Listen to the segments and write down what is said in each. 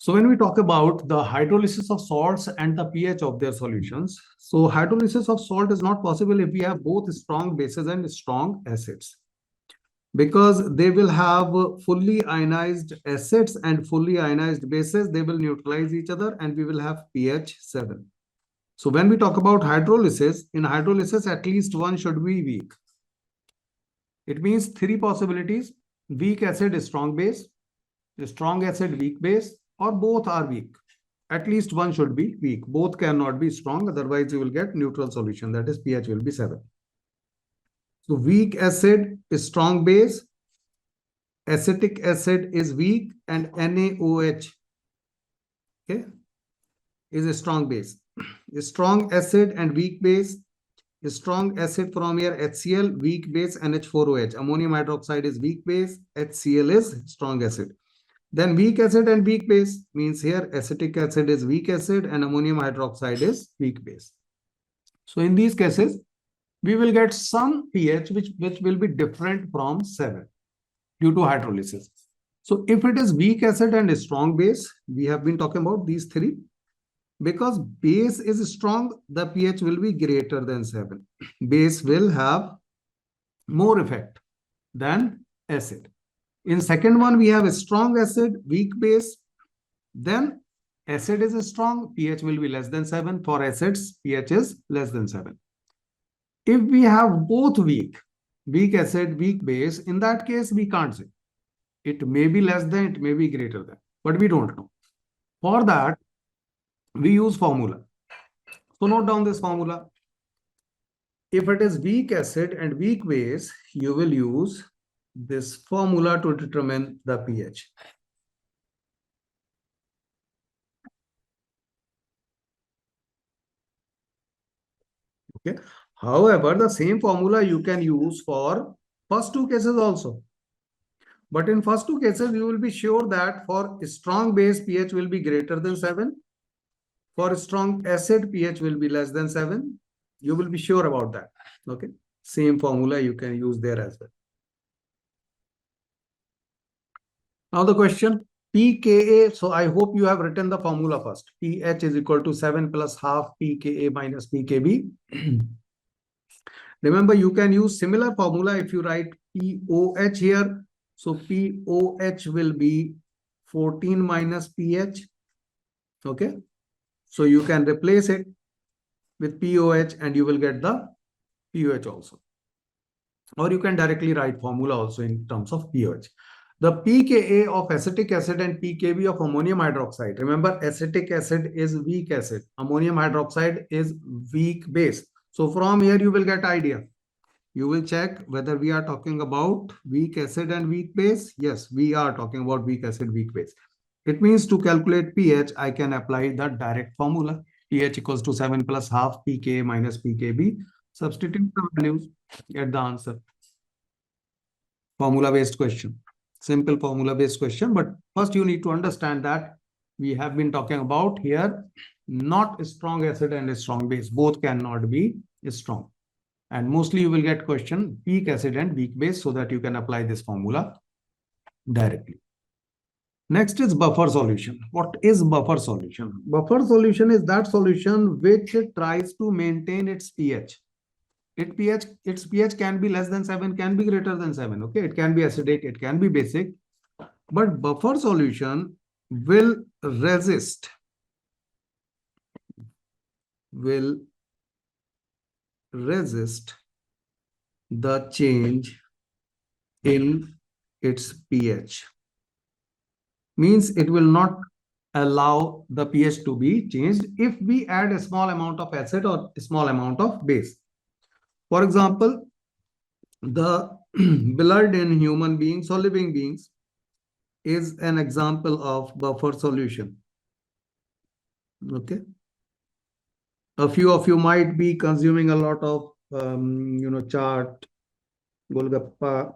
So when we talk about the hydrolysis of salts and the pH of their solutions, so hydrolysis of salt is not possible if we have both strong bases and strong acids, because they will have fully ionized acids and fully ionized bases. They will neutralize each other and we will have pH 7. So when we talk about hydrolysis, in hydrolysis at least one should be weak. It means three possibilities: weak acid, strong base, strong acid, weak base, or both are weak. At least one should be weak. Both cannot be strong, otherwise you will get neutral solution, that is pH will be 7. So weak acid is strong base, acetic acid is weak, and NaOH, okay, is a strong base. A strong acid and weak base. A strong acid from here HCl, weak base NH4OH. Ammonium hydroxide is weak base, HCl is strong acid. Then weak acid and weak base means here acetic acid is weak acid and ammonium hydroxide is weak base. So in these cases, we will get some pH which will be different from 7 due to hydrolysis. So if it is weak acid and a strong base, we have been talking about these three. Because base is strong, the pH will be greater than 7. Base will have more effect than acid. In second one, we have a strong acid, weak base. Then acid is strong, pH will be less than 7. For acids, pH is less than 7. If we have both weak acid, weak base, in that case, we can't say. It may be less than, it may be greater than, but we don't know. For that, we use formula. So note down this formula. If it is weak acid and weak base, you will use this formula to determine the pH. Okay. However, the same formula you can use for first two cases also. But in first two cases, you will be sure that for strong base, pH will be greater than 7. For strong acid, pH will be less than 7. You will be sure about that. Okay. Same formula you can use there as well. Now the question, pKa. So I hope you have written the formula first. pH is equal to 7 plus half pKa minus pKb. Remember, you can use similar formula if you write POH here. So POH will be 14 minus pH. Okay. So you can replace it with POH and you will get the pH also. Or you can directly write formula also in terms of pH. The pKa of acetic acid and pKb of ammonium hydroxide. Remember, acetic acid is weak acid. Ammonium hydroxide is weak base. So from here you will get idea. You will check whether we are talking about weak acid and weak base. Yes, we are talking about weak acid, weak base. It means to calculate pH, I can apply the direct formula. pH equals to 7 plus half pKa minus pKb. Substitute the values, get the answer. Formula-based question. Simple formula-based question. But first you need to understand that we have been talking about here not a strong acid and a strong base. Both cannot be strong. And mostly you will get question weak acid and weak base, so that you can apply this formula directly. Next is buffer solution. What is buffer solution? Buffer solution is that solution which tries to maintain its pH. Its pH can be less than 7, can be greater than 7. Okay, it can be acidic, it can be basic. But buffer solution will resist the change in its pH. Means it will not allow the pH to be changed if we add a small amount of acid or a small amount of base. For example, the blood in human beings or living beings is an example of buffer solution. Okay. A few of you might be consuming a lot of, chaat, golgappa,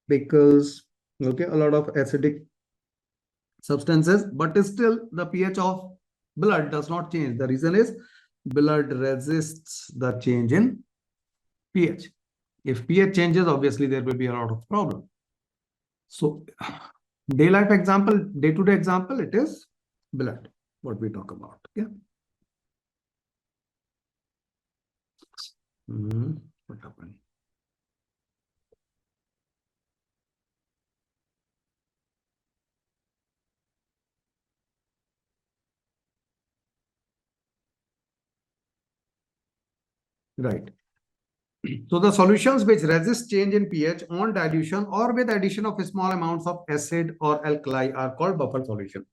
pickles, okay, a lot of acidic substances, but still the pH of blood does not change. The reason is blood resists the change in pH. If pH changes, obviously there will be a lot of problem. So Day life example, day-to-day example, it is blood, what we talk about. Yeah. What happened? Right. So the solutions which resist change in pH on dilution or with addition of small amounts of acid or alkali are called buffer solution.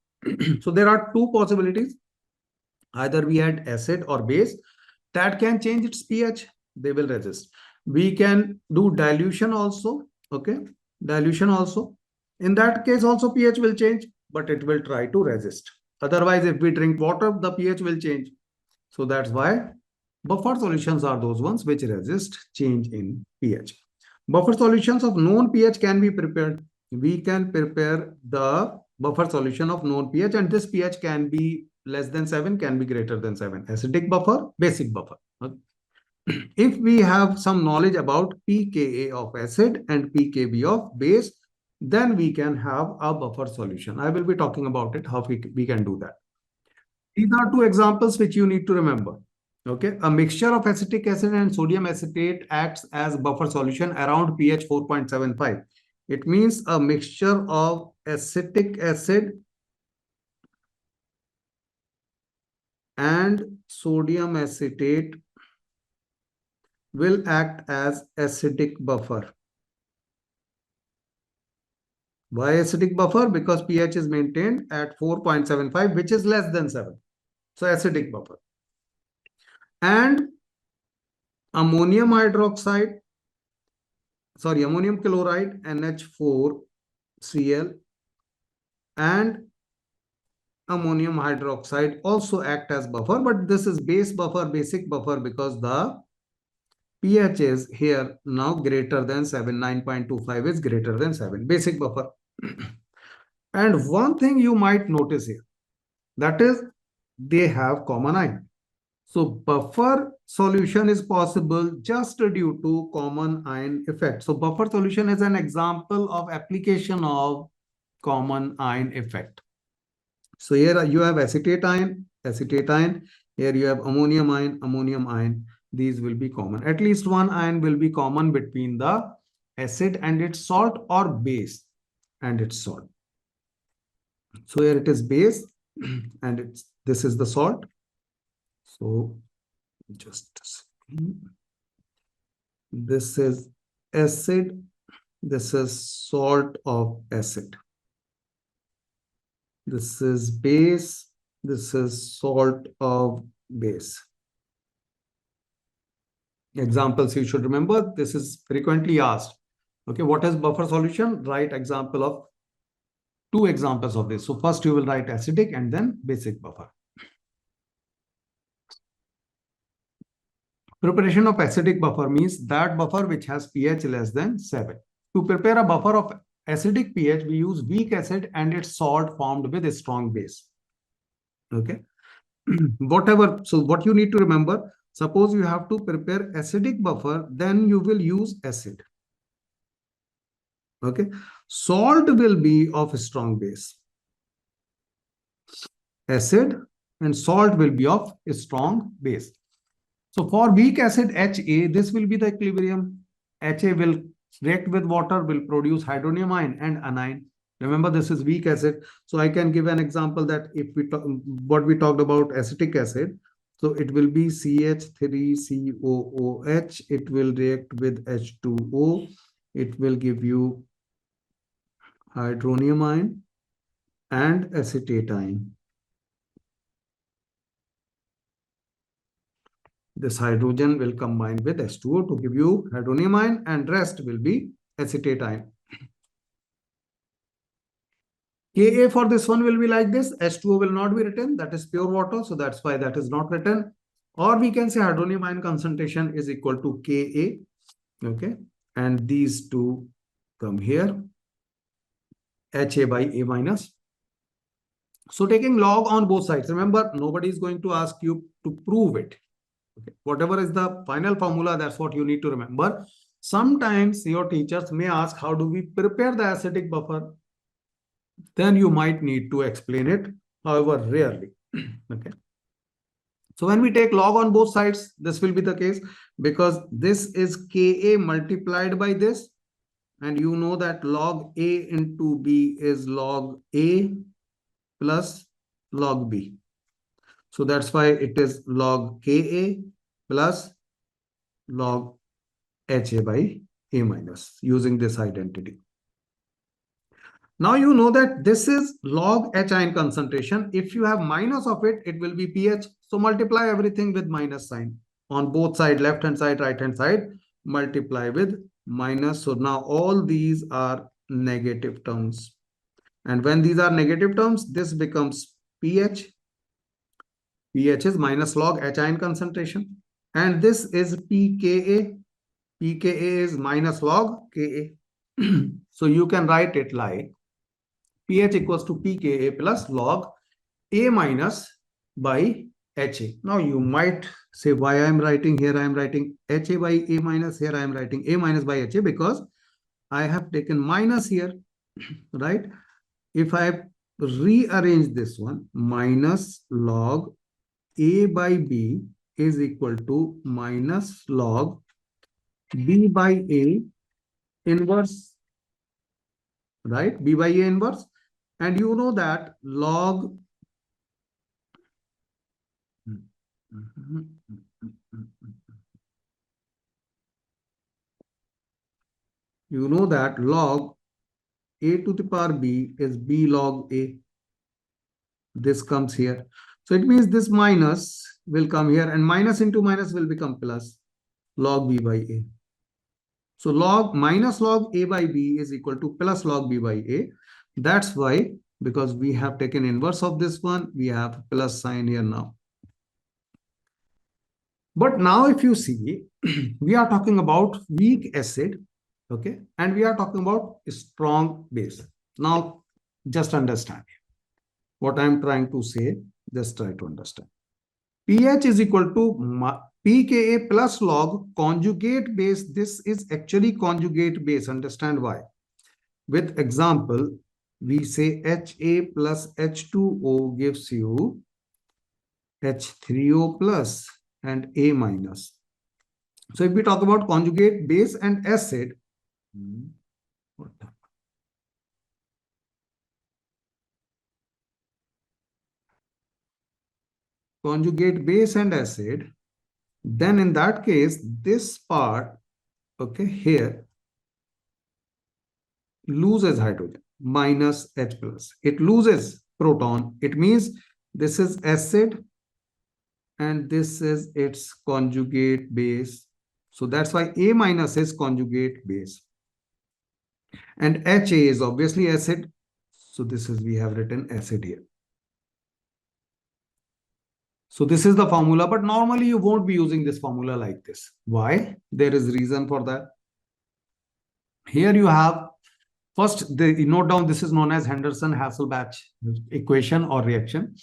So there are two possibilities. Either we add acid or base that can change its pH, they will resist. We can do dilution also. Okay, dilution also. In that case also pH will change, but it will try to resist. Otherwise, if we drink water, the pH will change. So that's why buffer solutions are those ones which resist change in pH. Buffer solutions of known pH can be prepared. We can prepare the buffer solution of known pH, and this pH can be less than 7, can be greater than 7. Acidic buffer, basic buffer. If we have some knowledge about pKa of acid and pKb of base, then we can have a buffer solution. I will be talking about it, how we can do that. These are two examples which you need to remember. Okay, a mixture of acetic acid and sodium acetate acts as buffer solution around pH 4.75. It means a mixture of acetic acid and sodium acetate will act as acidic buffer. Why acidic buffer? Because pH is maintained at 4.75, which is less than 7. So acidic buffer. And ammonium hydroxide, sorry, ammonium chloride, NH4Cl, and ammonium hydroxide also act as buffer, but this is base buffer, basic buffer, because the pH is here now greater than 7, 9.25 is greater than 7, basic buffer. And one thing you might notice here, that is they have common ion. So buffer solution is possible just due to common ion effect. So buffer solution is an example of application of common ion effect. So here you have acetate ion, acetate ion. Here you have ammonium ion, ammonium ion. These will be common. At least one ion will be common between the acid and its salt, or base and its salt. So here it is base and this is the salt. So just this is acid, this is salt of acid. This is base, this is salt of base. Examples you should remember, this is frequently asked. Okay, what is buffer solution? Write example of two examples of this. So first you will write acidic and then basic buffer. Preparation of acidic buffer means that buffer which has pH less than 7. To prepare a buffer of acidic pH, we use weak acid and its salt formed with a strong base. Okay. Whatever, so what you need to remember, suppose you have to prepare acidic buffer, then you will use acid. Okay. Salt will be of a strong base. Acid and salt will be of a strong base. So for weak acid HA, this will be the equilibrium. HA will react with water, will produce hydronium ion and anion. Remember, this is weak acid. So I can give an example that if we talk, what we talked about acetic acid, so it will be CH3COOH. It will react with H2O. It will give you hydronium ion and acetate ion. This hydrogen will combine with H2O to give you hydronium ion, and rest will be acetate ion. Ka for this one will be like this. H2O will not be written. That is pure water. So that's why that is not written. Or we can say hydronium ion concentration is equal to Ka. Okay. And these two come here. Ha by A minus. So taking log on both sides. Remember, nobody is going to ask you to prove it. Okay. Whatever is the final formula, that's what you need to remember. Sometimes your teachers may ask, how do we prepare the acidic buffer? then you might need to explain it, however, rarely. Okay. So when we take log on both sides, this will be the case because this is Ka multiplied by this. And you know that log A into B is log A plus log B. So that's why it is log Ka plus log Ha by A minus using this identity. Now you know that this is log H ion concentration. If you have minus of it, it will be pH. So multiply everything with minus sign. On both sides, left hand side, right hand side, multiply with minus. So now all these are negative terms. And when these are negative terms, this becomes pH. pH is minus log H ion concentration. And this is pKa. pKa is minus log Ka. So you can write it like pH equals to pKa plus log A minus by Ha. Now you might say why I am writing here, I am writing Ha by A minus, here I am writing A minus by Ha because I have taken minus here, right? If I rearrange this one, minus log A by B is equal to minus log B by A inverse, right? B by A inverse. And you know that log you know that log A to the power B is B log A. This comes here. So it means this minus will come here and minus into minus will become plus log B by A. So log minus log A by B is equal to plus log B by A. That's why, because we have taken inverse of this one, we have plus sign here now. But now if you see, we are talking about weak acid, okay, and we are talking about strong base. Now, just understand what I'm trying to say. Just try to understand. pH is equal to pKa plus log conjugate base. This is actually conjugate base. Understand why? With example, we say Ha plus H2O gives you H3O plus and A minus. So if we talk about conjugate base and acid, conjugate base and acid, then in that case, this part, okay, here loses hydrogen minus H plus. It loses proton. It means this is acid and this is its conjugate base. So that's why A minus is conjugate base. And Ha is obviously acid. So this is, we have written acid here. So this is the formula, but normally you won't be using this formula like this. Why? There is reason for that. Here you have, first, you note down, this is known as Henderson-Hasselbalch equation or reaction.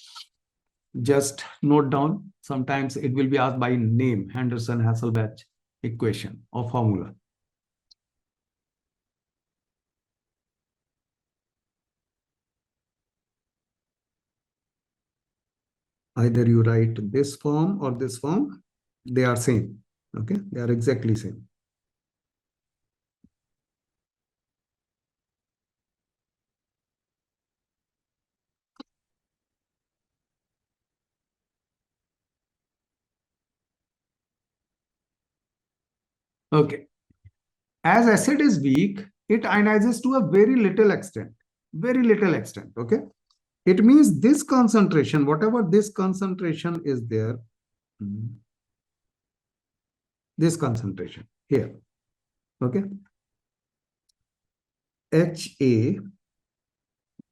Just note down, sometimes it will be asked by name, Henderson-Hasselbalch equation or formula. Either you write this form or this form, they are same. Okay, they are exactly same. Okay. As acid is weak, it ionizes to a very little extent. Very little extent. Okay. It means this concentration, whatever this concentration is there, this concentration here. Okay. Ha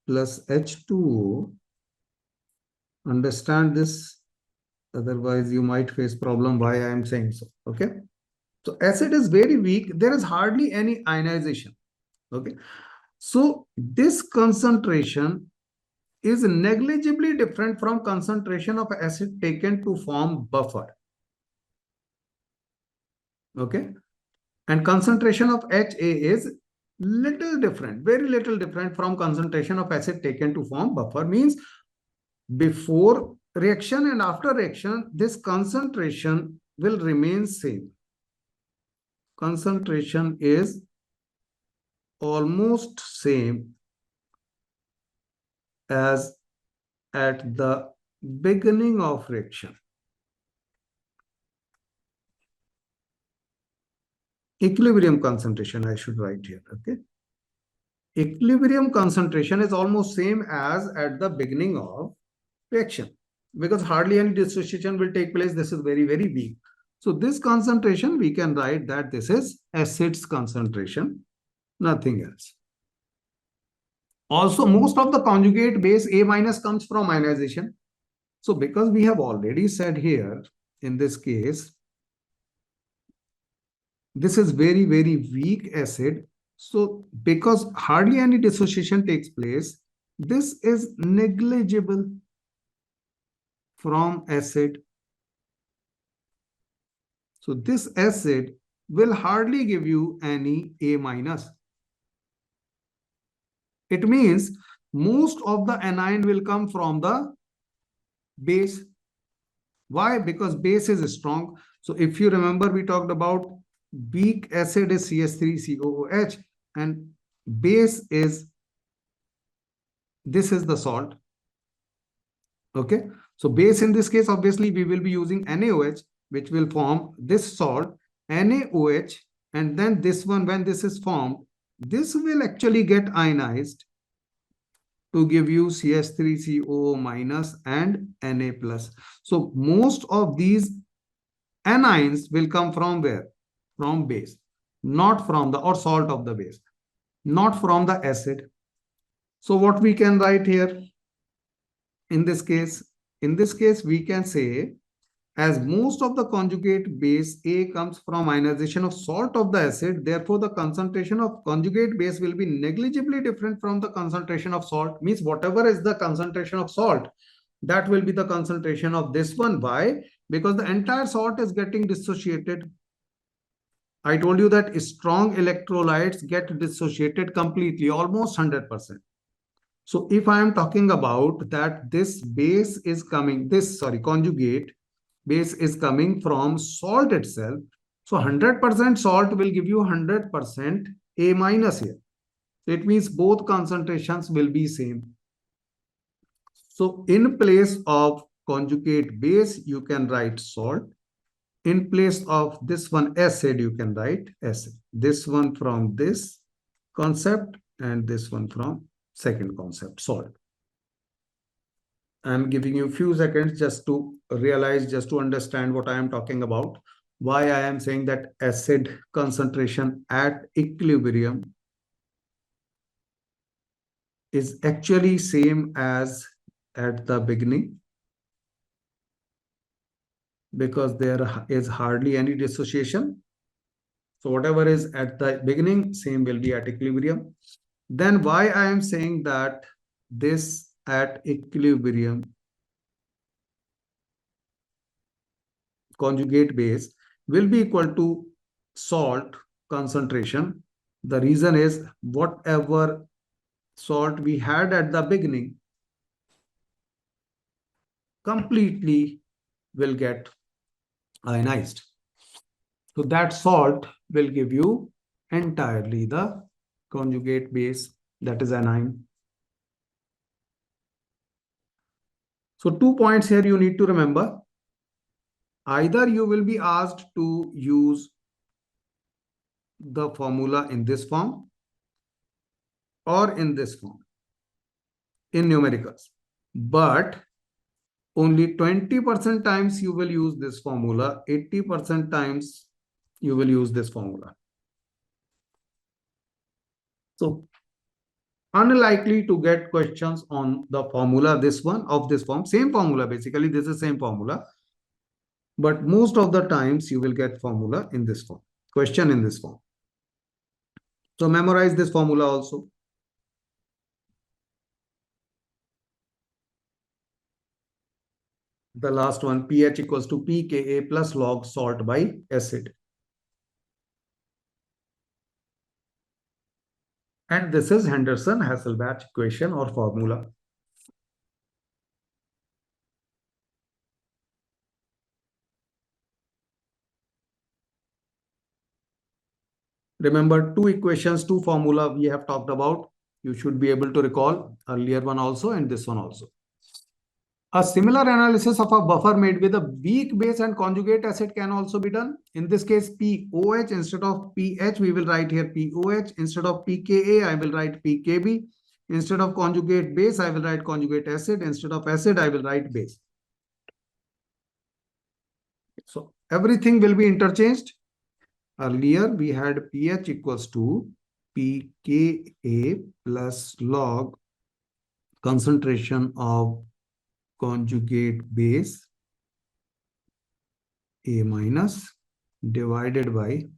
plus H2O. Understand this. Otherwise, you might face problem why I am saying so. Okay. So acid is very weak. There is hardly any ionization. Okay. So this concentration is negligibly different from concentration of acid taken to form buffer. Okay. And concentration of Ha is Little different, very little different from concentration of acid taken to form buffer. Means before reaction and after reaction, this concentration will remain same. Concentration is almost same as at the beginning of reaction. Equilibrium concentration, I should write here, okay? Equilibrium concentration is almost same as at the beginning of reaction, because hardly any dissociation will take place. This is very, very weak. So this concentration, we can write that this is acid's concentration, nothing else. Also, most of the conjugate base A minus comes from ionization. So because we have already said here, in this case, this is very, very weak acid. So because hardly any dissociation takes place, this is negligible from acid. So this acid will hardly give you any A minus. It means most of the anion will come from the base. Why? Because base is strong. So if you remember, we talked about weak acid is CH3COOH and base is, this is the salt. Okay. So base in this case, obviously we will be using NaOH, which will form this salt, NaOH, and then this one, when this is formed, this will actually get ionized to give you CH3COO minus and Na plus. So most of these anions will come from where? From base, not from the, or salt of the base, not from the acid. So what we can write here in this case? In this case, we can say, as most of the conjugate base A comes from ionization of salt of the acid, therefore the concentration of conjugate base will be negligibly different from the concentration of salt. Means whatever is the concentration of salt, that will be the concentration of this one. Why? Because the entire salt is getting dissociated. I told you that strong electrolytes get dissociated completely, almost 100%. So if I am talking about that this base is coming, conjugate base is coming from salt itself. So 100% salt will give you 100% A minus here. It means both concentrations will be same. So in place of conjugate base, you can write salt. In place of this one acid, you can write acid. This one from this concept and this one from second concept, salt. I'm giving you a few seconds just to realize, just to understand what I am talking about. Why I am saying that acid concentration at equilibrium is actually same as at the beginning, because there is hardly any dissociation. So whatever is at the beginning, same will be at equilibrium. Then why I am saying that this at equilibrium conjugate base will be equal to salt concentration. The reason is whatever salt we had at the beginning completely will get ionized. So that salt will give you entirely the conjugate base, that is anion. So 2 points here you need to remember. Either you will be asked to use the formula in this form or in this form in numericals, but only 20% times you will use this formula, 80% times you will use this formula. So unlikely to get questions on the formula, this one of this form, same formula, basically this is same formula, but most of the times you will get formula in this form, question in this form. So memorize this formula also. The last one, pH equals to pKa plus log salt by acid. And this is Henderson-Hasselbalch equation or formula. Remember, two equations, two formula we have talked about. You should be able to recall earlier one also and this one also. A similar analysis of a buffer made with a weak base and conjugate acid can also be done. In this case, POH instead of pH, we will write here POH. Instead of pKa, I will write pKb. Instead of conjugate base, I will write conjugate acid. Instead of acid, I will write base. So everything will be interchanged. Earlier, we had pH equals to pKa plus log concentration of conjugate base A minus divided by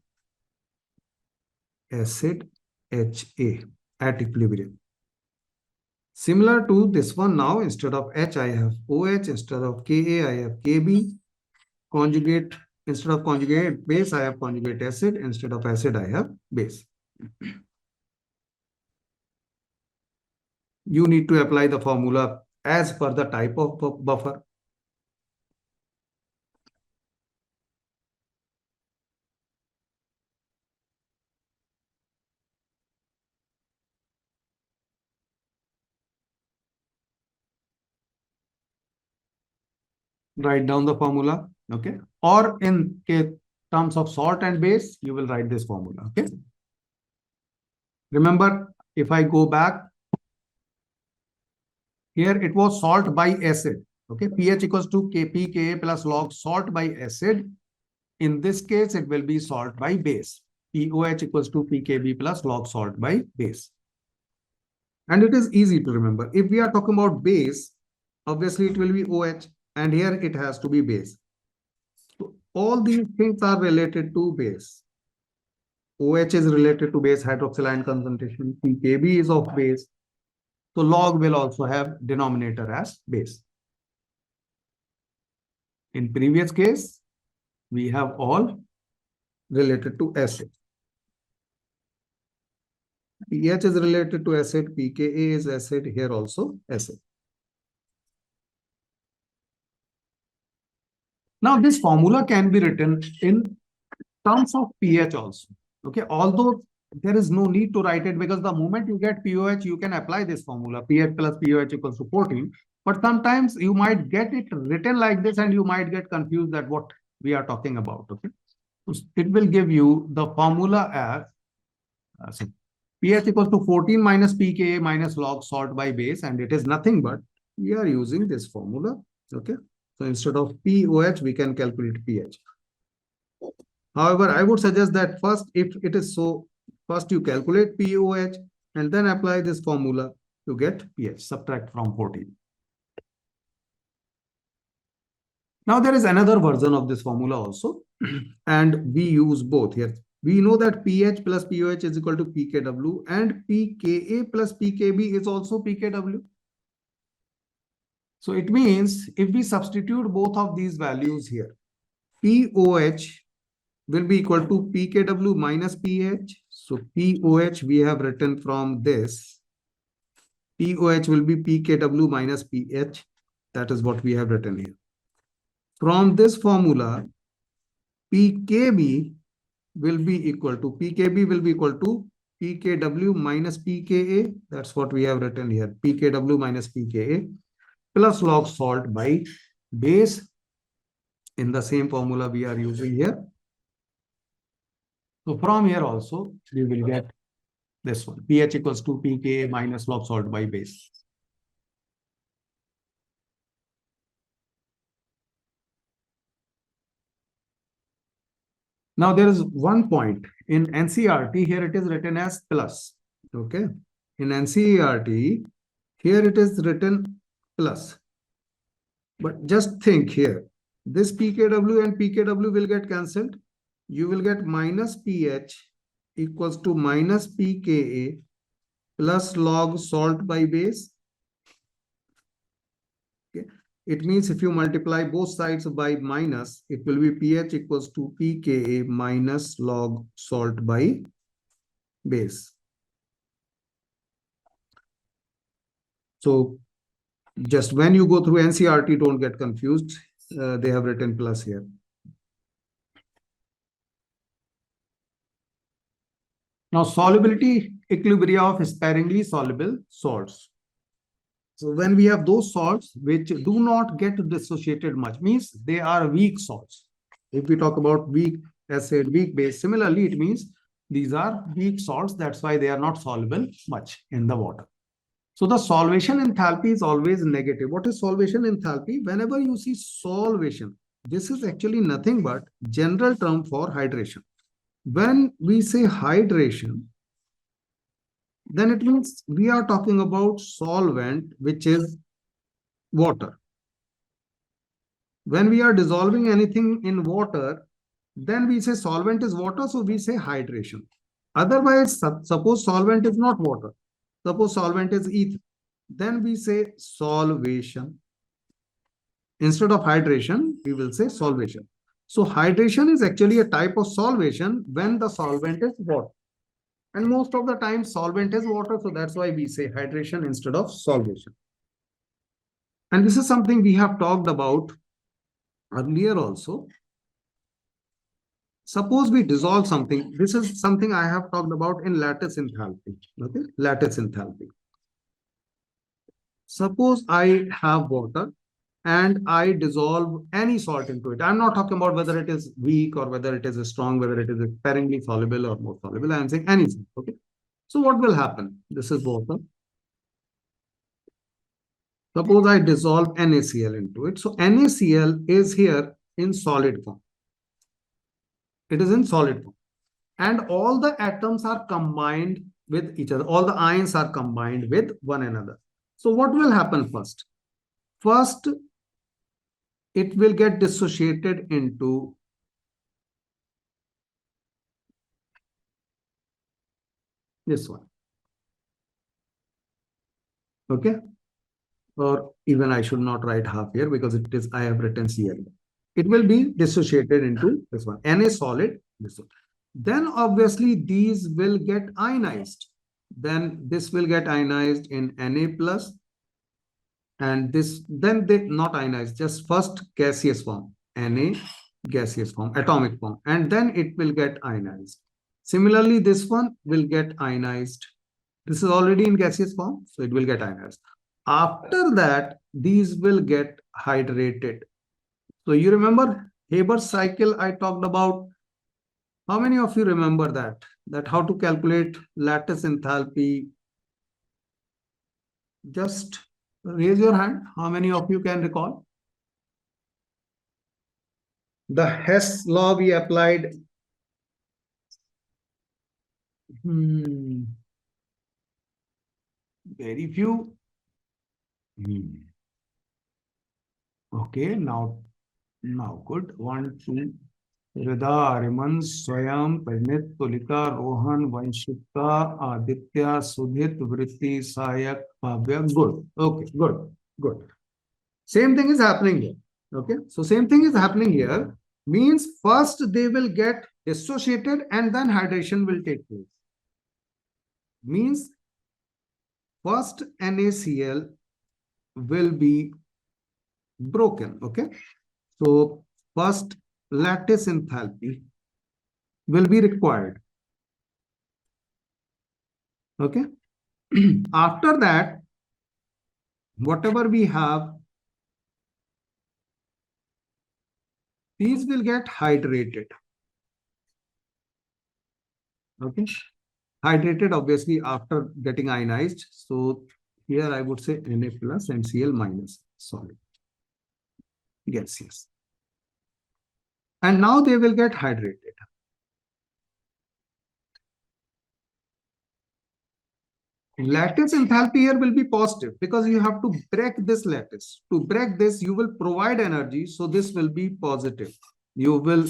acid HA at equilibrium. Similar to this one now, instead of H, I have OH. Instead of Ka, I have Kb. Conjugate, instead of conjugate base, I have conjugate acid. Instead of acid, I have base. You need to apply the formula as per the type of buffer. Write down the formula, okay? Or in terms of salt and base, you will write this formula, okay? Remember, if I go back, here it was salt by acid, okay? pH equals to pKa plus log salt by acid. In this case, it will be salt by base. POH equals to pKb plus log salt by base. And it is easy to remember. If we are talking about base, obviously it will be OH, and here it has to be base. So all these things are related to base. OH is related to base hydroxyl ion concentration. pKb is of base. So log will also have denominator as base. In previous case, we have all related to acid. pH is related to acid. pKa is acid. Here also acid. Now this formula can be written in terms of pH also. Okay, although there is no need to write it because the moment you get POH, you can apply this formula. pH plus POH equals to 14. But sometimes you might get it written like this and you might get confused that what we are talking about. Okay, it will give you the formula as pH equals to 14 minus pKa minus log salt by base, and it is nothing but we are using this formula. Okay, so instead of POH, we can calculate pH. However, I would suggest that first, if it is so, first you calculate POH and then apply this formula to get pH, subtract from 14. Now there is another version of this formula also, and we use both here. We know that pH plus POH is equal to pKw, and pKa plus pKb is also pKw. So it means if we substitute both of these values here, POH will be equal to pKw minus pH. So POH we have written from this. POH will be pKw minus pH. That is what we have written here. From this formula, pKb will be equal to pKw minus pKa. That's what we have written here. pKw minus pKa plus log salt by base. In the same formula we are using here. So from here also, we will get this one. pH equals to pKa minus log salt by base. Now there is one point. In NCERT, here it is written as plus. Okay. In NCERT, here it is written plus. But just think here. This pKw and pKw will get cancelled. You will get minus pH equals to minus pKa plus log salt by base. Okay. It means if you multiply both sides by minus, it will be pH equals to pKa minus log salt by base. So just when you go through NCERT, don't get confused. They have written plus here. Now, solubility equilibria of sparingly soluble salts. So when we have those salts which do not get dissociated much, means they are weak salts. If we talk about weak acid, weak base, similarly, it means these are weak salts. That's why they are not soluble much in the water. So the solvation enthalpy is always negative. What is solvation enthalpy? Whenever you see solvation, this is actually nothing but general term for hydration. When we say hydration, then it means we are talking about solvent, which is water. When we are dissolving anything in water, then we say solvent is water, so we say hydration. Otherwise, suppose solvent is not water, suppose solvent is ether, then we say solvation. Instead of hydration, we will say solvation. So hydration is actually a type of solvation when the solvent is water. And most of the time solvent is water, so that's why we say hydration instead of solvation. And this is something we have talked about earlier also. Suppose we dissolve something. This is something I have talked about in lattice enthalpy. Okay, lattice enthalpy. Suppose I have water and I dissolve any salt into it. I'm not talking about whether it is weak or whether it is strong, whether it is sparingly soluble or more soluble. I'm saying anything. Okay. So what will happen? This is water. Suppose I dissolve NaCl into it. So NaCl is here in solid form. It is in solid form. And all the atoms are combined with each other. All the ions are combined with one another. So what will happen first? First, it will get dissociated into this one. Okay. Or even I should not write half here because it is, I have written Cl. It will be dissociated into this one. Na solid, this one. Then obviously these will get ionized. Then this will get ionized in Na plus. And this, then they not ionized, just first gaseous form, Na gaseous form, atomic form, and then it will get ionized. Similarly, this one will get ionized. This is already in gaseous form, so it will get ionized. After that, these will get hydrated. So you remember Haber's cycle I talked about? How many of you remember that? That how to calculate lattice enthalpy? Just raise your hand. How many of you can recall? The Hess law we applied. Very few. Okay, now good. 1, 2. Rida, Ariman, Swayam, Pranit, Tulika, Rohan, Vanshika, Aditya, Sudhit, Vritti, Sayak, Bhavya. Good. Okay, good. Same thing is happening here. Okay, so same thing is happening here. Means first they will get dissociated and then hydration will take place. Means first NaCl will be broken. Okay, so first lattice enthalpy will be required. Okay, after that, whatever we have, these will get hydrated. Okay, hydrated obviously after getting ionized. So here I would say Na plus and Cl minus solid gaseous. And now they will get hydrated. Lattice enthalpy here will be positive because you have to break this lattice. To break this, you will provide energy. So this will be positive. You will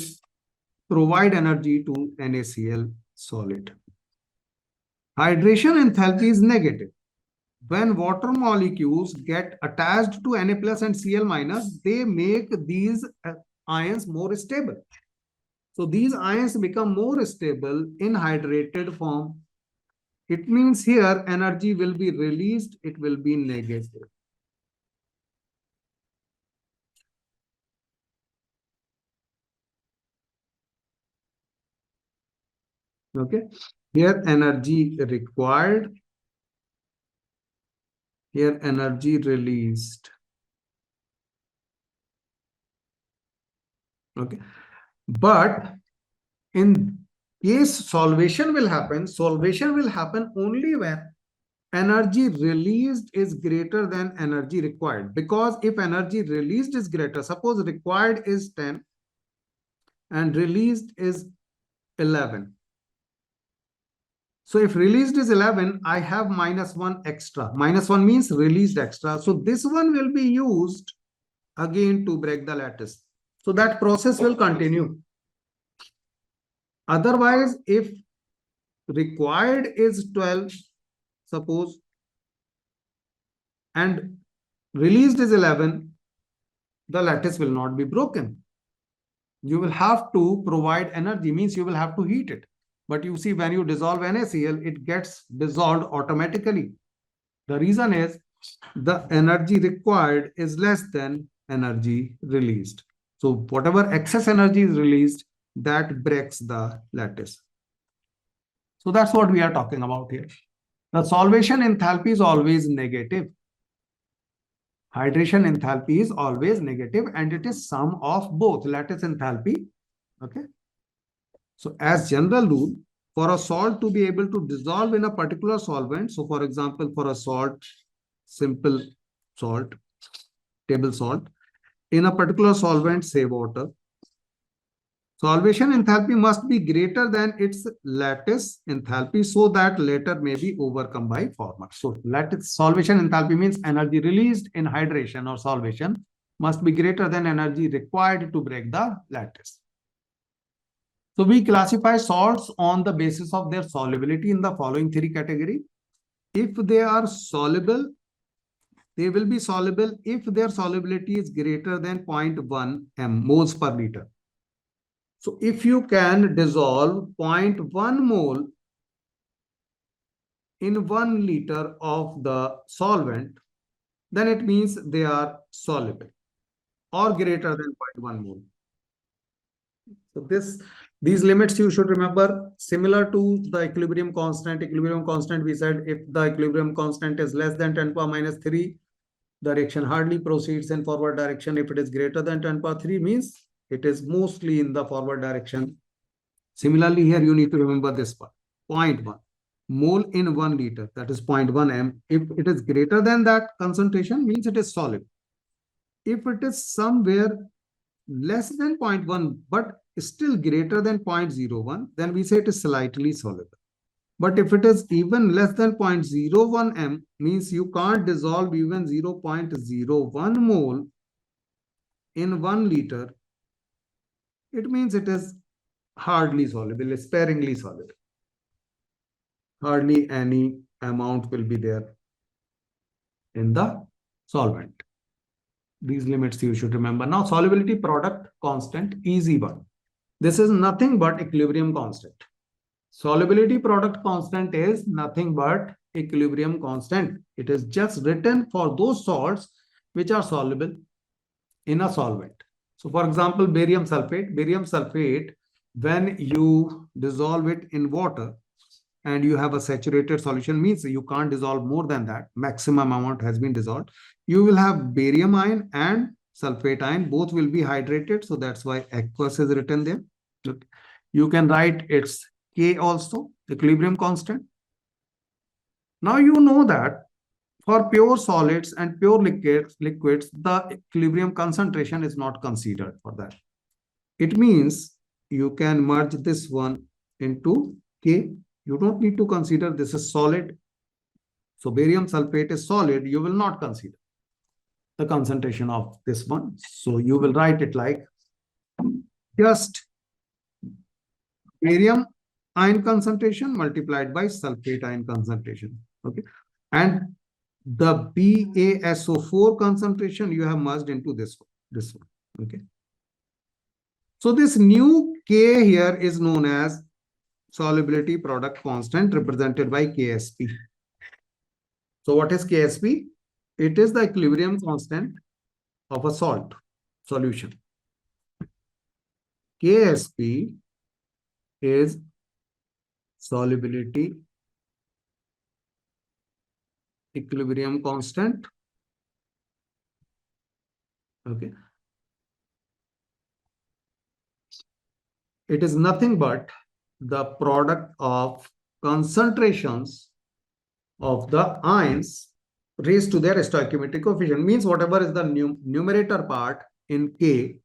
provide energy to NaCl solid. Hydration enthalpy is negative. When water molecules get attached to Na plus and Cl minus, they make these ions more stable. So these ions become more stable in hydrated form. It means here energy will be released, it will be negative. Okay, here energy required, here energy released. Okay, but in case solvation will happen only when energy released is greater than energy required. Because if energy released is greater, suppose required is 10 and released is 11. So if released is 11, I have -1 extra. -1 means released extra. So this one will be used again to break the lattice. So that process will continue. Otherwise, if required is 12, suppose, and released is 11, the lattice will not be broken. You will have to provide energy, means you will have to heat it. But you see, when you dissolve NaCl, it gets dissolved automatically. The reason is the energy required is less than energy released. So whatever excess energy is released, that breaks the lattice. So that's what we are talking about here. The solvation enthalpy is always negative. Hydration enthalpy is always negative, and it is sum of both lattice enthalpy. Okay. So as general rule, for a salt to be able to dissolve in a particular solvent, so for example, for a salt, simple salt, table salt, in a particular solvent, say water, solvation enthalpy must be greater than its lattice enthalpy so that latter may be overcome by former. So lattice solvation enthalpy means energy released in hydration or solvation must be greater than energy required to break the lattice. So we classify salts on the basis of their solubility in the following three categories. If they are soluble, they will be soluble if their solubility is greater than 0.1 moles per liter. So if you can dissolve 0.1 mole in 1 liter of the solvent, then it means they are soluble or greater than 0.1 mole. So these limits you should remember, similar to the equilibrium constant. Equilibrium constant, we said if the equilibrium constant is less than 10 power minus 3, the reaction hardly proceeds in forward direction. If it is greater than 10 power 3, means it is mostly in the forward direction. Similarly, here you need to remember this part, 0.1 mole in 1 liter, that is 0.1 m. If it is greater than that concentration, means it is solid. If it is somewhere less than 0.1 but still greater than 0.01, then we say it is slightly soluble. But if it is even less than 0.01 m, means you can't dissolve even 0.01 mole in 1 liter, it means it is hardly soluble, sparingly soluble. Hardly any amount will be there in the solvent. These limits you should remember. Now, solubility product constant, easy one. This is nothing but equilibrium constant. Solubility product constant is nothing but equilibrium constant. It is just written for those salts which are soluble in a solvent. So for example, barium sulfate, when you dissolve it in water and you have a saturated solution, means you can't dissolve more than that, maximum amount has been dissolved. You will have barium ion and sulfate ion, both will be hydrated. So that's why aqueous is written there. Okay. You can write its K also, equilibrium constant. Now you know that for pure solids and pure liquids, the equilibrium concentration is not considered for that. It means you can merge this one into K. You don't need to consider this is solid. So barium sulfate is solid. You will not consider the concentration of this one. So you will write it like just barium ion concentration multiplied by sulfate ion concentration. Okay. And the BaSO4 concentration you have merged into this one. Okay. So this new K here is known as solubility product constant represented by Ksp. So what is Ksp? It is the equilibrium constant of a salt solution. Ksp is solubility equilibrium constant. Okay. It is nothing but the product of concentrations of the ions raised to their stoichiometric coefficient. Means whatever is the numerator part in K,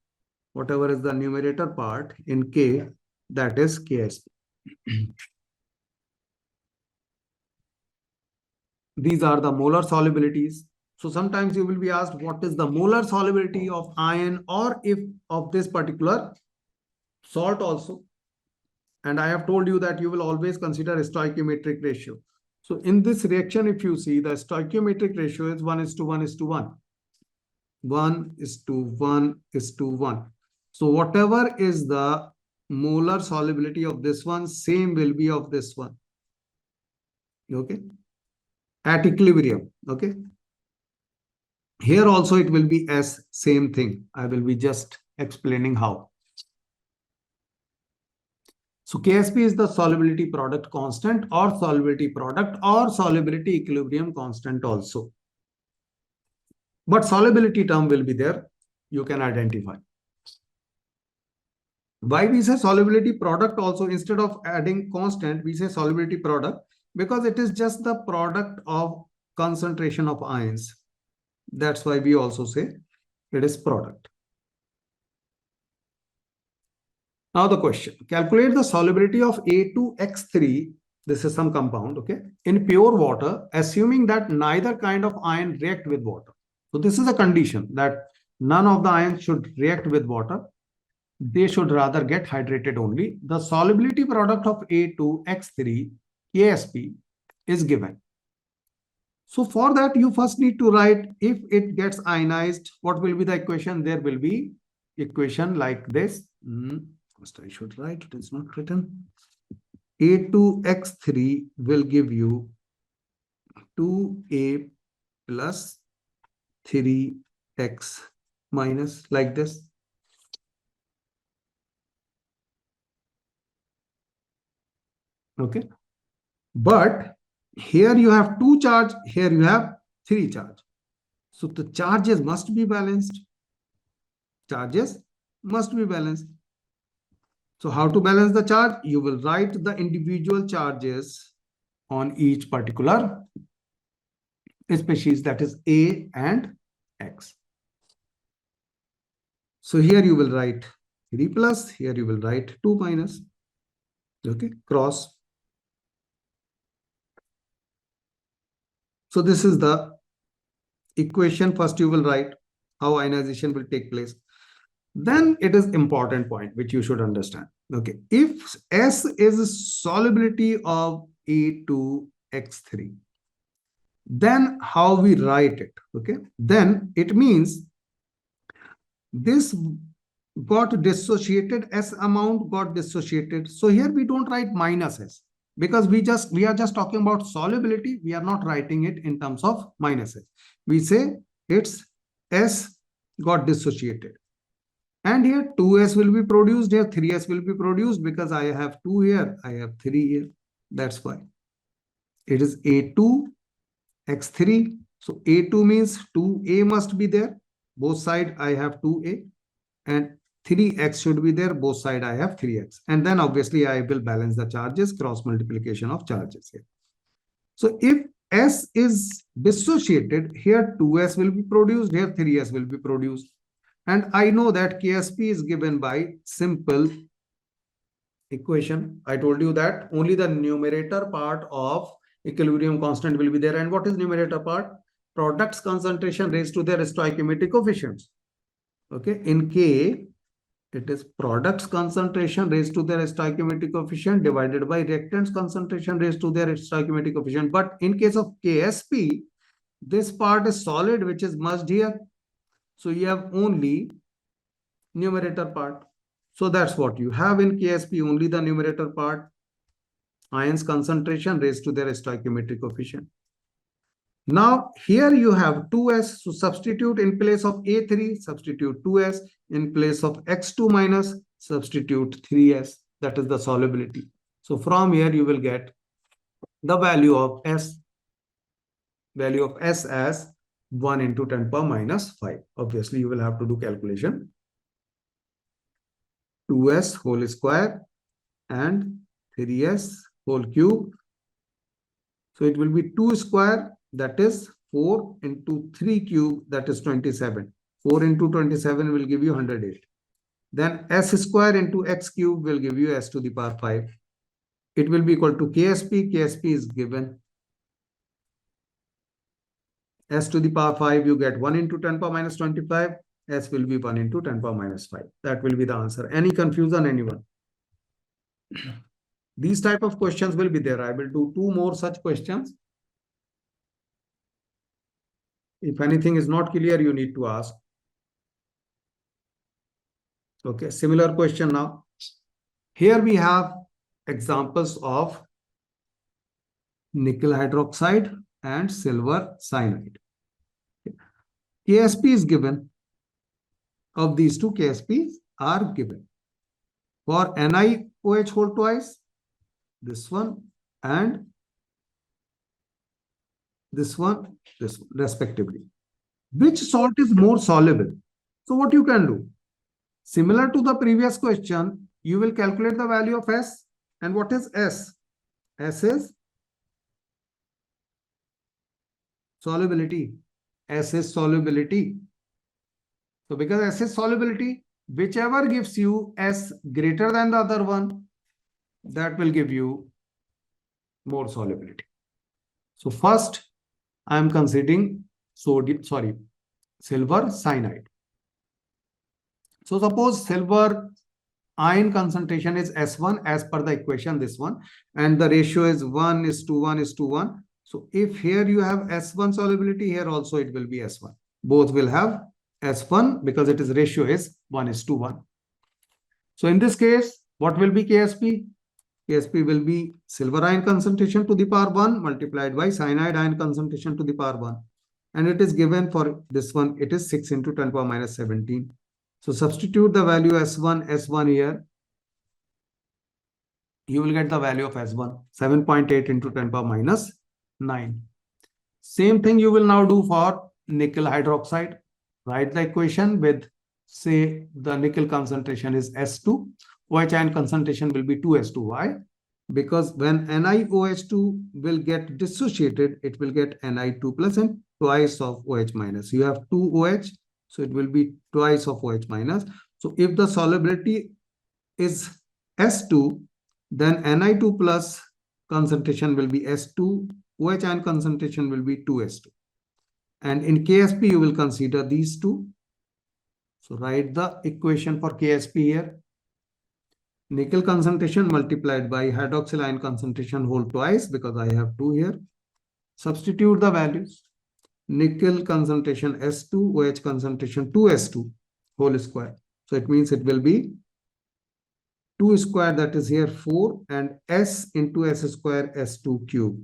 whatever is the numerator part in K, that is Ksp. These are the molar solubilities. So sometimes you will be asked what is the molar solubility of iron or if of this particular salt also. And I have told you that you will always consider a stoichiometric ratio. So in this reaction, if you see the stoichiometric ratio is 1:1:1. 1:1:1. So whatever is the molar solubility of this one, same will be of this one. Okay. At equilibrium. Okay. Here also it will be as same thing. I will be just explaining how. So Ksp is the solubility product constant or solubility product or solubility equilibrium constant also. But solubility term will be there. You can identify. Why we say solubility product also instead of adding constant, we say solubility product because it is just the product of concentration of ions. That's why we also say it is product. Now the question, calculate the solubility of A2X3, this is some compound, okay, in pure water, assuming that neither kind of ion react with water. So this is a condition that none of the ions should react with water. They should rather get hydrated only. The solubility product of A2X3, Ksp, is given. So for that, you first need to write if it gets ionized, what will be the equation? There will be equation like this. First, I should write, it is not written. A2X3 will give you 2A plus 3X minus, like this. Okay. But here you have 2 charge, here you have 3 charge. So the charges must be balanced. Charges must be balanced. So how to balance the charge? You will write the individual charges on each particular species, that is A and X. So here you will write 3 plus, here you will write 2 minus. Okay, cross. So this is the equation. First you will write how ionization will take place. Then it is important point which you should understand. Okay, if S is solubility of A2X3, then how we write it? Okay, then it means this got dissociated, S amount got dissociated. So here we don't write minus S because we are just talking about solubility. We are not writing it in terms of minus S. We say it's S got dissociated. And here 2S will be produced, here 3S will be produced because I have 2 here, I have 3 here. That's why. It is A2X3. So A2 means 2A must be there. Both sides I have 2A. And 3X should be there. Both sides I have 3X. And then obviously I will balance the charges, cross multiplication of charges here. So if S is dissociated, here 2S will be produced, here 3S will be produced. And I know that Ksp is given by simple equation. I told you that only the numerator part of equilibrium constant will be there. And what is numerator part? Products concentration raised to their stoichiometric coefficients. Okay, in K, it is products concentration raised to their stoichiometric coefficient divided by reactants concentration raised to their stoichiometric coefficient. But in case of Ksp, this part is solid, which is merged here. So you have only numerator part. So that's what you have in Ksp, only the numerator part. ions concentration raised to their stoichiometric coefficient. Now, here you have 2s, so substitute in place of A3, substitute 2s, in place of X2 minus, substitute 3s, that is the solubility. So from here you will get the value of S as 1 into 10 power minus 5. Obviously, you will have to do calculation. 2s whole square and 3s whole cube. So it will be 2 square, that is 4 into 3 cube, that is 27. 4 into 27 will give you 108. Then s square into x cube will give you s to the power 5. It will be equal to ksp. Ksp is given. S to the power 5, you get 1 into 10 power minus 25. S will be 1 into 10 power minus 5. That will be the answer. Any confusion, anyone? These type of questions will be there. I will do 2 more such questions. If anything is not clear, you need to ask. Okay, similar question now. Here we have examples of nickel hydroxide and silver cyanide. KSP is given. Of these two, KSPs are given. For NiOH whole twice, this one and this one, respectively. Which salt is more soluble? So what you can do? Similar to the previous question, you will calculate the value of S. And what is S? S is solubility. S is solubility. So because S is solubility, whichever gives you S greater than the other one, that will give you more solubility. So first, I am considering silver cyanide. So suppose silver ion concentration is S1 as per the equation, this one, and the ratio is 1:1:1. So if here you have S1 solubility, here also it will be S1. Both will have S1 because its ratio is 1:1. So in this case, what will be KSP? KSP will be silver ion concentration to the power 1 multiplied by cyanide ion concentration to the power 1. And it is given for this one, it is 6 into 10 power minus 17. So substitute the value S1 here. You will get the value of S1, 7.8 into 10 power minus 9. Same thing you will now do for nickel hydroxide. Write the equation with, say, the nickel concentration is S2. OH ion concentration will be 2S2. Why? Because when NiOH2 will get dissociated, it will get Ni2 plus and twice of OH minus. You have 2 OH, so it will be twice of OH minus. So if the solubility is S2, then Ni2 plus concentration will be S2, OH ion concentration will be 2S2. And in KSP, you will consider these two. So write the equation for KSP here. Nickel concentration multiplied by hydroxyl ion concentration whole twice, because I have 2 here. Substitute the values. Nickel concentration S2, OH concentration 2S2 whole square. So it means it will be 2 square, that is here 4, and S into S square S2 cube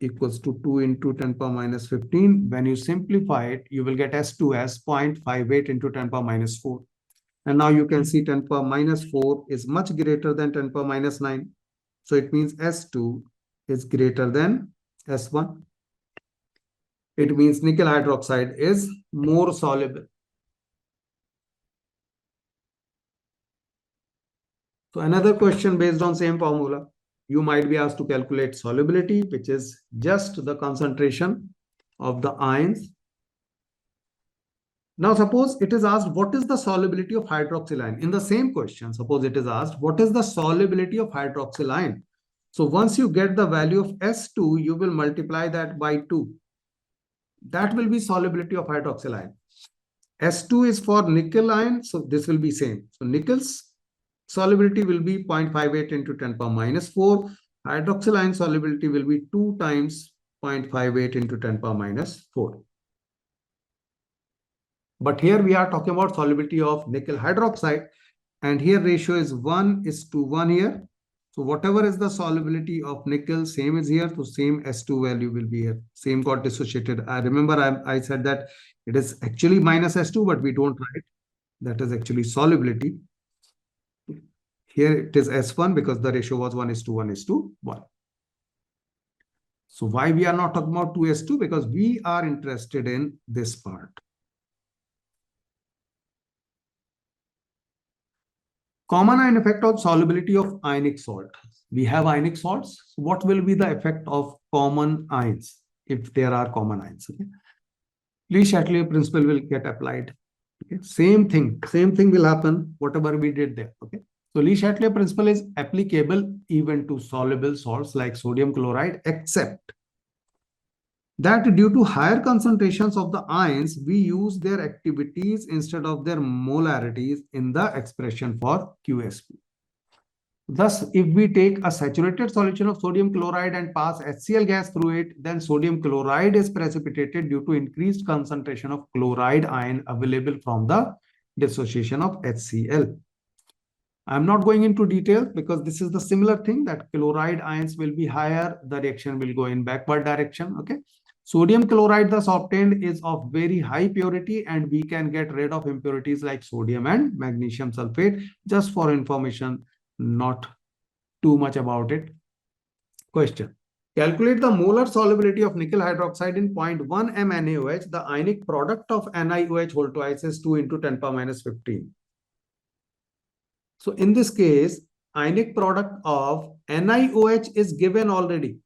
equals to 2 into 10 power minus 15. When you simplify it, you will get S2 as 0.58 into 10 power minus 4. And now you can see 10 power minus 4 is much greater than 10 power minus 9. So it means S2 is greater than S1. It means nickel hydroxide is more soluble. So another question based on same formula. You might be asked to calculate solubility, which is just the concentration of the ions. Now, suppose it is asked, what is the solubility of hydroxyl ion? In the same question, suppose it is asked, what is the solubility of hydroxyl ion? So once you get the value of S2, you will multiply that by 2. That will be solubility of hydroxyl ion. S2 is for nickel ion, so this will be same. So nickel's solubility will be 0.58 into 10 power minus 4. Hydroxyl ion solubility will be 2 times 0.58 into 10 power minus 4. But here we are talking about solubility of nickel hydroxide, and here ratio is 1:1 here. So whatever is the solubility of nickel, same is here. So same S2 value will be here. Same got dissociated. I remember I said that it is actually minus S2, but we don't write. That is actually solubility. Here it is S1 because the ratio was 1:1:1. So why we are not talking about 2:2? Because we are interested in this part. Common ion effect of solubility of ionic salt. We have ionic salts. So what will be the effect of common ions if there are common ions? Okay. Le-Chatelier principle will get applied. Okay. Same thing will happen, whatever we did there. Okay. So Le-Chatelier principle is applicable even to soluble salts like sodium chloride, except that due to higher concentrations of the ions, we use their activities instead of their molarities in the expression for QSP. Thus, if we take a saturated solution of sodium chloride and pass HCl gas through it, then sodium chloride is precipitated due to increased concentration of chloride ion available from the dissociation of HCl. I'm not going into details because this is the similar thing that chloride ions will be higher, the reaction will go in backward direction. Okay. Sodium chloride thus obtained is of very high purity, and we can get rid of impurities like sodium and magnesium sulfate. Just for information, not too much about it. Question. Calculate the molar solubility of nickel hydroxide in 0.1 m NaOH. The ionic product of NiOH whole twice is 2 into 10 power minus 15. So in this case, ionic product of NiOH is given already.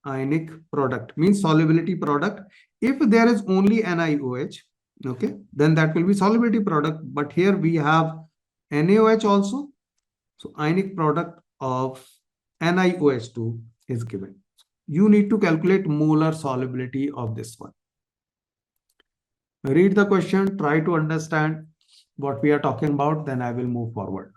Ionic product means solubility product. If there is only NiOH, okay, then that will be solubility product. But here we have NaOH also. So ionic product of NiOH2 is given. You need to calculate molar solubility of this one. Read the question, try to understand what we are talking about, then I will move forward.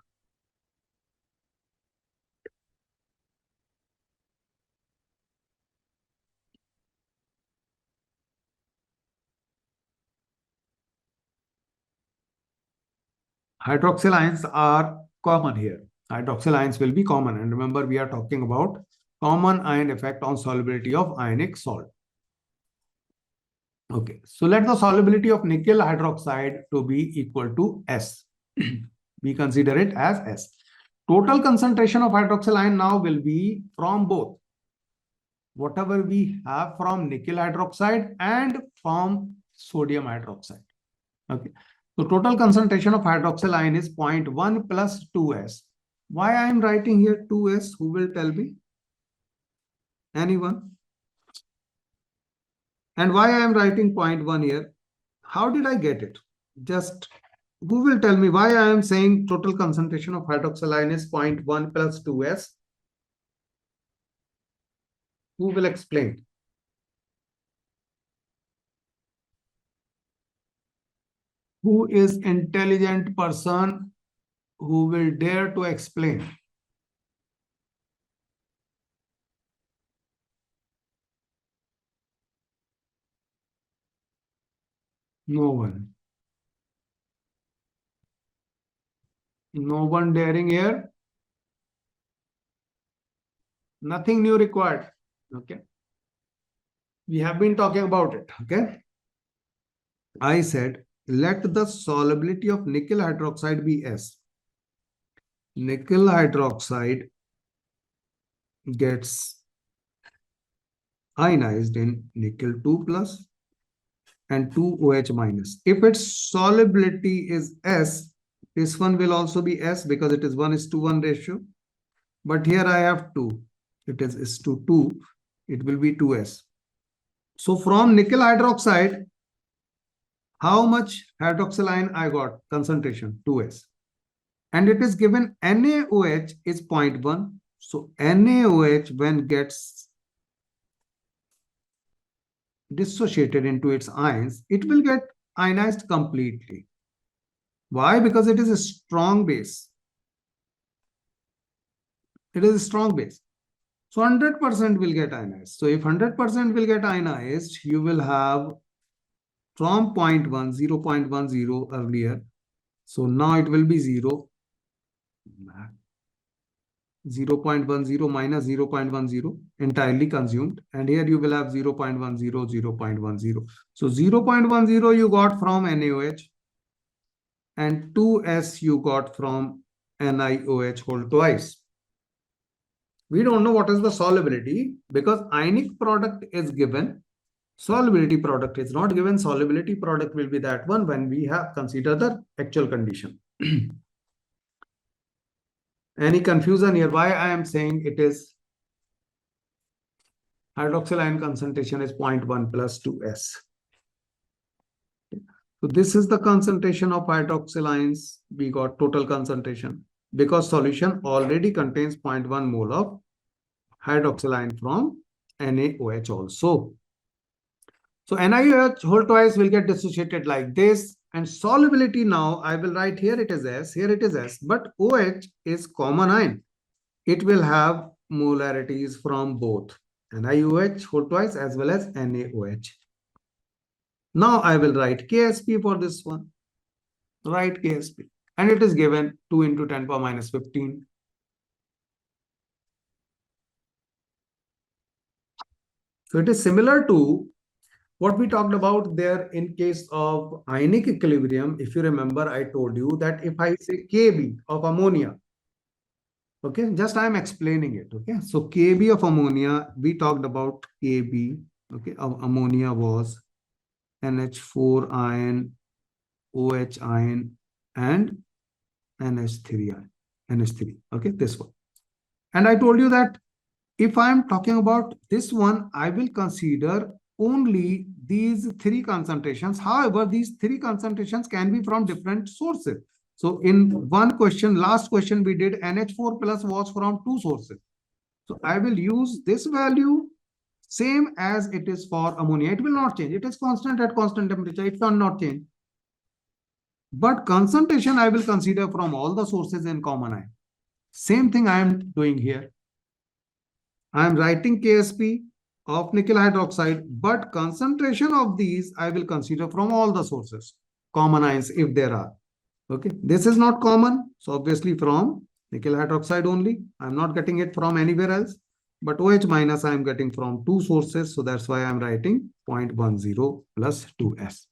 Hydroxyl ions are common here. Hydroxyl ions will be common. And remember, we are talking about common ion effect on solubility of ionic salt. Okay, so let the solubility of nickel hydroxide to be equal to S. We consider it as S. Total concentration of hydroxyl ion now will be from both. Whatever we have from nickel hydroxide and from sodium hydroxide. Okay. So total concentration of hydroxyl ion is 0.1 plus 2S. Why I am writing here 2S? Who will tell me? Anyone? And why I am writing 0.1 here? How did I get it? Just who will tell me why I am saying total concentration of hydroxyl ion is 0.1 plus 2S? Who will explain? Who is intelligent person who will dare to explain? No one. No one daring here. Nothing new required. Okay. We have been talking about it. Okay. I said, let the solubility of nickel hydroxide be S. Nickel hydroxide gets ionized in nickel 2 plus and 2OH minus. If its solubility is S, this one will also be S because it is 1:1 ratio. But here I have 2. It is S to 2. It will be 2S. So from nickel hydroxide, how much hydroxyl ion I got? Concentration 2S. And it is given NaOH is 0.1. So NaOH when gets dissociated into its ions, it will get ionized completely. Why? Because it is a strong base. It is a strong base. So 100% will get ionized. So if 100% will get ionized, you will have from 0.1, 0.10 earlier. So now it will be 0. 0.10 minus 0.10 entirely consumed, and here you will have 0.10, 0.10. So 0.10 you got from NaOH, and 2S you got from NiOH whole twice. We don't know what is the solubility because ionic product is given. Solubility product is not given. Solubility product will be that one when we have considered the actual condition. Any confusion here? Why I am saying it is hydroxyl ion concentration is 0.1 plus 2S. So this is the concentration of hydroxyl ions. We got total concentration because solution already contains 0.1 mole of hydroxyl ion from NaOH also. So NiOH whole twice will get dissociated like this. And solubility now, I will write here it is S, here it is S, but OH is common ion. It will have molarities from both NiOH whole twice as well as NaOH. Now I will write KSP for this one. Write KSP. And it is given 2 into 10 power minus 15. So it is similar to what we talked about there in case of ionic equilibrium. If you remember, I told you that if I say Kb of ammonia, okay, just I am explaining it, okay. So Kb of ammonia, we talked about Kb, okay, of ammonia was NH4 ion, OH ion, and NH3 ion, NH3, okay, this one. And I told you that if I am talking about this one, I will consider only these three concentrations. However, these three concentrations can be from different sources. So in one question, last question we did, NH4 plus was from two sources. So I will use this value same as it is for ammonia. It will not change. It is constant at constant temperature. It will not change. But concentration I will consider from all the sources in common ion. Same thing I am doing here. I am writing KSP of nickel hydroxide, but concentration of these I will consider from all the sources, common ions if there are. Okay, this is not common, so obviously from nickel hydroxide only. I'm not getting it from anywhere else, but OH minus I am getting from two sources, so that's why I'm writing 0.10 plus 2S.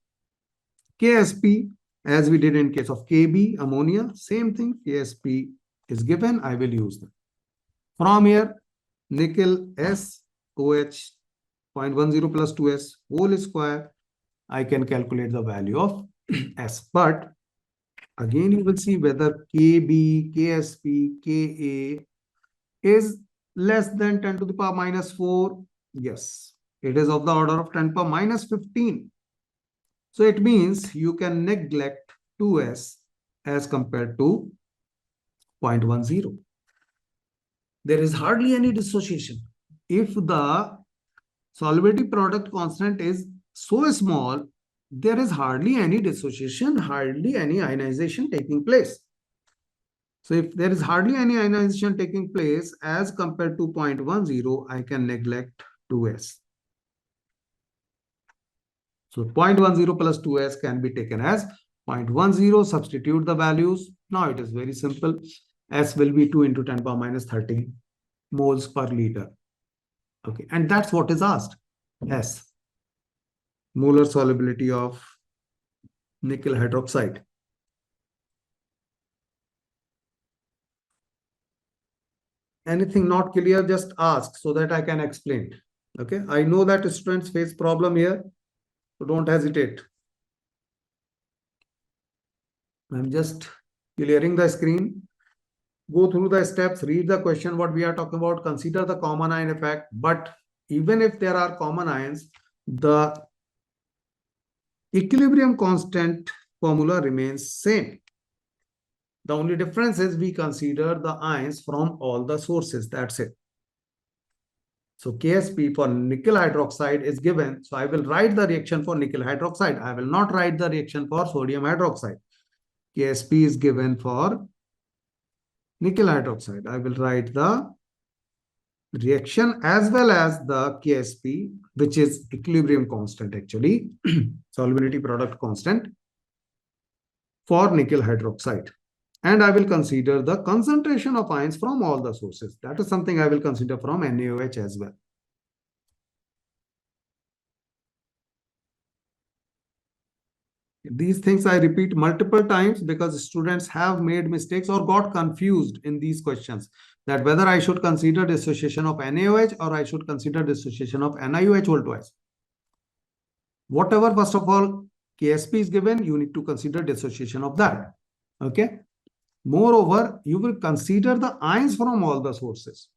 KSP, as we did in case of Kb, ammonia, same thing, KSP is given, I will use them. From here, nickel S, OH 0.10 plus 2S whole square, I can calculate the value of S. But again, you will see whether Kb, KSP, Ka is less than 10 to the power minus 4. Yes, it is of the order of 10 power minus 15. So it means you can neglect 2S as compared to 0.10. There is hardly any dissociation. If the solubility product constant is so small, there is hardly any dissociation, hardly any ionization taking place. So if there is hardly any ionization taking place as compared to 0.10, I can neglect 2S. So 0.10 plus 2S can be taken as 0.10, substitute the values. Now it is very simple. S will be 2 into 10 power minus 13 moles per liter. Okay, and that's what is asked. S, molar solubility of nickel hydroxide. Anything not clear, just ask so that I can explain. Okay, I know that students face problem here, so don't hesitate. I'm just clearing the screen. Go through the steps, read the question, what we are talking about, consider the common ion effect. But even if there are common ions, the equilibrium constant formula remains same. The only difference is we consider the ions from all the sources. That's it. So KSP for nickel hydroxide is given. So I will write the reaction for nickel hydroxide. I will not write the reaction for sodium hydroxide. KSP is given for nickel hydroxide. I will write the reaction as well as the KSP, which is equilibrium constant actually, solubility product constant for nickel hydroxide. And I will consider the concentration of ions from all the sources. That is something I will consider from NaOH as well. These things I repeat multiple times because students have made mistakes or got confused in these questions, that whether I should consider dissociation of NaOH or I should consider dissociation of NiOH whole twice. Whatever, first of all, KSP is given, you need to consider dissociation of that. Okay. Moreover, you will consider the ions from all the sources.